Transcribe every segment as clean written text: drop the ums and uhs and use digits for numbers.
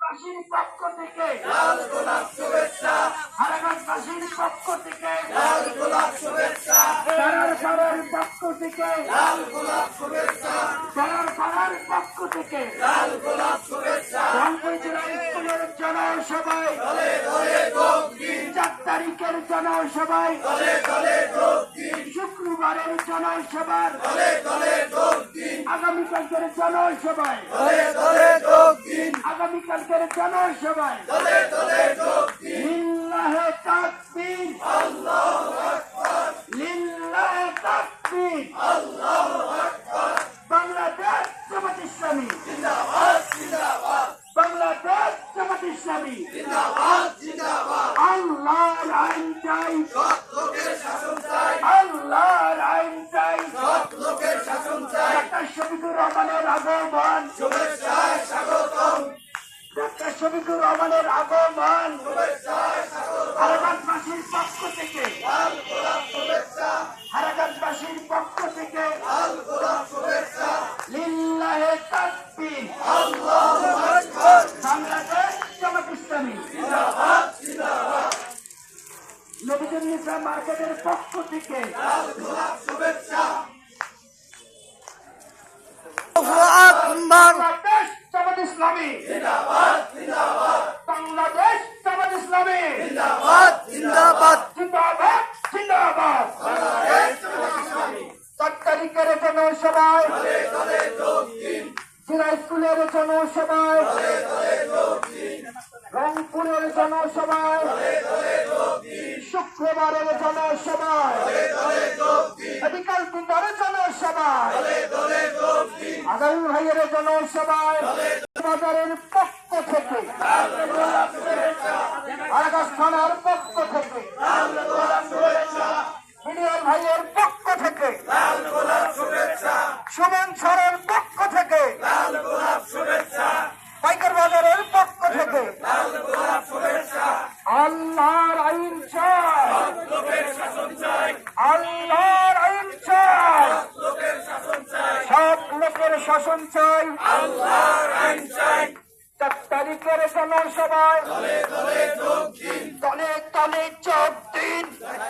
হারাগানবাসীর পক্ষ থেকে লাল গোলাপ শুভেচ্ছা, হারাগানবাসীর পক্ষ থেকে লাল গোলাপ শুভেচ্ছা, পাড়ার পক্ষ থেকে লাল গোলাপ শুভেচ্ছা, পাড়ার পক্ষ থেকে লাল গোলাপ শুভেচ্ছা। রংপুর জেলা স্কুলের জনসভায় দলে দলে যোগ দিন, 4 তারিখের জনসভায় দলে দলে যোগ দিন, শুক্রবারের জনসভার দলে দলে যোগ দিন, আগামীকালকের জনসভায় দলে দলে যোগ দিন, আগামীকালকের জনসভায় দলে দলে যোগ দিন। লিল্লাহে তাকবীর আল্লাহু আকবার, লিল্লাহে তাকবীর আল্লাহু আকবার। বাংলাদেশ জামাত ইসলামী জিন্দাবাদ, জিন্দাবাদ, বাংলাদেশ জামাত ইসলামী জিন্দাবাদ, জিন্দাবাদ। আল্লাহর আইন চাই সৎ লোকের শাসন চাই, আল্লাহর আইন চাই সৎ লোকের শাসন চাই। ডাক্তার শফিকুর রহমানের আগমন শুভেচ্ছায় স্বাগতম, ডাক্তার শফিকুর রহমানের আগমন শুভেচ্ছায় স্বাগতম। হারাগানবাসীর পক্ষ থেকে লাল গোলাপ শুভেচ্ছা, হারাগানবাসীর পক্ষ থেকে লাল গোলাপ শুভেচ্ছা। লিল্লাহে তাকবীর আল্লাহু আকবার, বাংলাদেশ জামাত ইসলামী জিন্দাবাদ, জিন্দাবাদ। নবীদের নিসা মার্কেটের পক্ষ থেকে লাল গোলাপ শুভেচ্ছা। বাংলাদেশ জামাত ইসলামী জিন্দাবাদ, জিন্দাবাদ, বাংলাদেশ জামাত ইসলামী জিন্দাবাদ, জিন্দাবাদ। জিন্দাবাদ জিন্দাবাদ বাংলাদেশ জামাত ইসলামী, 4 তারিখের জনসভায় দলে দলে যোগ দিন, জেলা স্কুলের জনসভায় দলে দলে যোগ দিন, রংপুরের জনসভায় দলে দলে যোগ দিন, শুক্রবারের জনসভায় দলে দলে যোগ দিন, বিকাল 3টার জনসভায় দলে দলে যোগ দিন। আগামী ভাইয়ের জনসভায় বাজারের পক্ষ থেকে লাল গোলাপ শুভেচ্ছা, আগাছ থানার পক্ষ থেকে লাল গোলাপ শুভেচ্ছা, মিডিয়াল ভাইয়ের পক্ষ থেকে লাল গোলাপ শুভেচ্ছা, সুমন সরের পক্ষ থেকে লাল গোলাপ শুভেচ্ছা, পাইকার বাজারের পক্ষ থেকে লাল গোলাপ শুভেচ্ছা। আল্লাহর আইন চাই লোকের শাসন চাই, আল্লাহর আইন চাই লোকের শাসন চাই, সব লোকের শাসন চাই আল্লাহর আইন চাই। 4 তারিখের জনসভায় দলে দলে যোগ দিন, তলে তলে যোগ দিন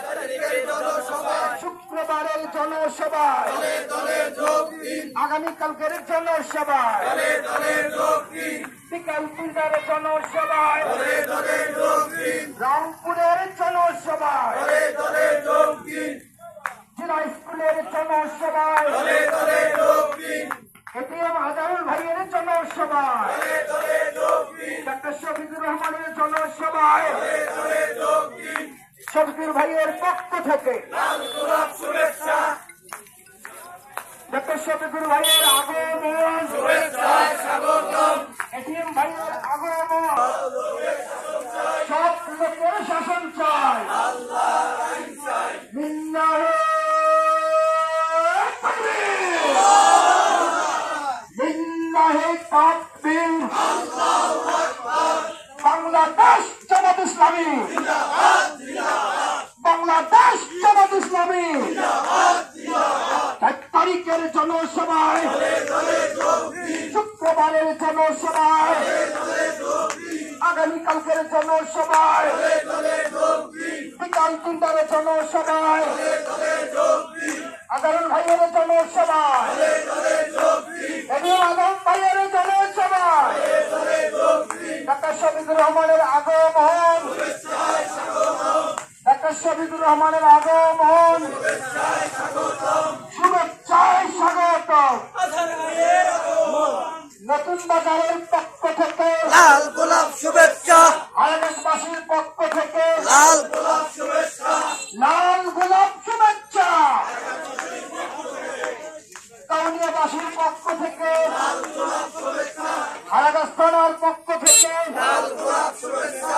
তারিখের জনসভায় শুক্রবারের জনসভায় দলে দলে যোগ দিন, আগামীকালকের জনসভায় দলে দলে যোগ দিন, বিকাল 3টার জনসভায় দলে দলে যোগ দিন, রংপুরের জনসভায় দলে দলে যোগ দিন, জেলা স্কুলের জনসভায় দলে দলে যোগ দিন, এটিএম আজারুল ভাইয়ের জনসভায় দলে দলে যোগ দিন, ডাক্তার শফিকুর রহমানের জনসভায় দলে দলে যোগ দিন। শফিকুর ভাইয়ের পক্ষ থেকে লাল গোলাপ শুভেচ্ছা, ডাক্তার শফিকুর ভাইয়ের আগমন শুভেচ্ছায় স্বাগতম, এটিএম ভাইয়ের আগমন সব লোকের শাসন চাই আল্লাহর আইন চাই। লিল্লাহে তাকবীর লিল্লাহে তাকবীর আল্লাহু আকবার, বাংলাদেশ জামাত ইসলামী জিন্দাবাদ, জিন্দাবাদ, বাংলাদেশ জামাত ইসলামী জিন্দাবাদ, জিন্দাবাদ। 4 তারিখের জনসভায় দলে দলে যোগ দিন, শুক্রবারের জনসভায় দলে দলে যোগ দিন, আগামীকালকের জনসভায় দলে দলে যোগ দিন, বিকাল 3টার জনসভায় দলে দলে যোগ দিন, আগারুল ভাইয়ের জনসভায় দলে দলে যোগ দিন, এটিএম আজম ভাইয়ের জনসভায় দলে দলে যোগ দিন। ডাক্তার শফিকুর রহমানের আগমন শুভেচ্ছায় স্বাগতম, ডাক্তার শফিকুর রহমানের আগমন শুভেচ্ছায় স্বাগতম। শুভেচ্ছায় স্বাগতম নতুন বাজারের পক্ষ থেকে লাল গোলাপ শুভেচ্ছা, হারাগানবাসীর পক্ষ থেকে লাল গোলাপ শুভেচ্ছা, লাল গোলাপ শুভেচ্ছা কাউনিয়াবাসীর পক্ষ থেকে লাল গোলাপ শুভেচ্ছা, হারাগাছ থানার পক্ষ থেকে লাল গোলাপ শুভেচ্ছা।